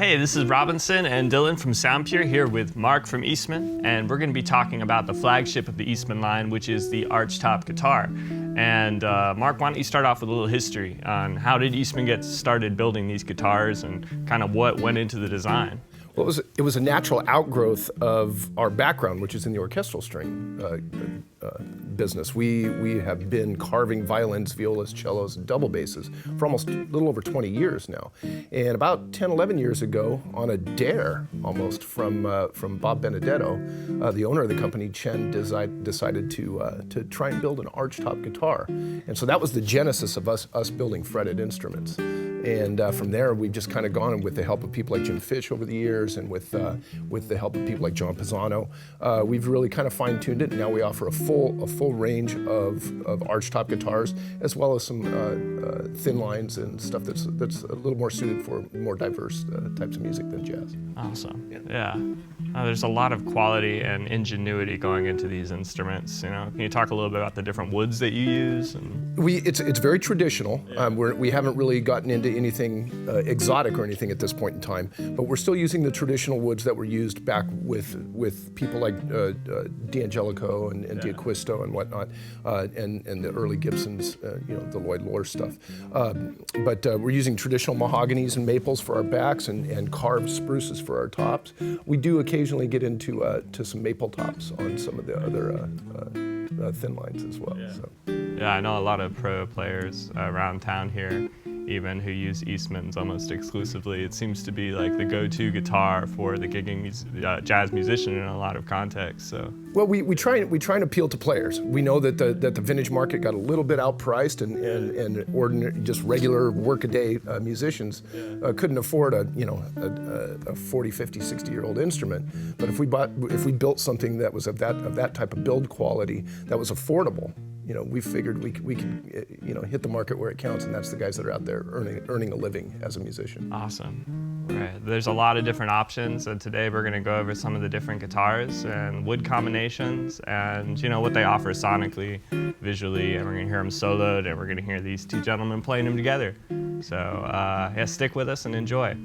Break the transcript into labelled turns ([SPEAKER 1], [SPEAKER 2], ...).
[SPEAKER 1] Hey, this is Robinson and Dylan from SoundPure here with Mark from Eastman, and we're going to be talking about the flagship of the Eastman line, which is the Archtop guitar. And Mark, why don't you start off with a little history on how did Eastman get started building these guitars and kind of what went into the design?
[SPEAKER 2] Well, it was a natural outgrowth of our background, which is in the orchestral string business. We have been carving violins, violas, cellos, and double basses for almost a little over 20 years now. And about 10, 11 years ago, on a dare almost from Bob Benedetto, the owner of the company, Chen, decided to try and build an Archtop guitar. And so that was the genesis of us building fretted instruments. And from there, we've just kind of gone with the help of people like Jim Fish over the years, and with the help of people like John Pisano, we've really kind of fine-tuned it. And now we offer a full range of Archtop guitars, as well as some thin lines and stuff that's a little more suited for more diverse types of music than jazz.
[SPEAKER 1] Awesome. Yeah. There's a lot of quality and ingenuity going into these instruments. You know, can you talk a little bit about the different woods that you use?
[SPEAKER 2] It's very traditional. We haven't really gotten into anything exotic or anything at this point in time, but we're still using the traditional woods that were used back with people like D'Angelico and D'Acquisto and whatnot, and the early Gibsons, the Lloyd Loar stuff. But we're using traditional mahoganies and maples for our backs and carved spruces for our tops. We do occasionally get into to some maple tops on some of the other thin lines as well.
[SPEAKER 1] Yeah.
[SPEAKER 2] So.
[SPEAKER 1] Yeah, I know a lot of pro players around town here, even who use Eastmans almost exclusively. It seems to be like the go-to guitar for the gigging jazz musician in a lot of contexts. So.
[SPEAKER 2] Well, we try and appeal to players. We know that the vintage market got a little bit outpriced, and ordinary, just regular workaday musicians couldn't afford a 40, 50, 60-year-old instrument. But if we built something that was of that type of build quality that was affordable, we figured we could hit the market where it counts, and that's the guys that are out there earning a living as a musician.
[SPEAKER 1] Awesome. Right. There's a lot of different options, and today we're going to go over some of the different guitars and wood combinations and what they offer sonically, visually, and we're going to hear them soloed, and we're going to hear these two gentlemen playing them together. So stick with us and enjoy.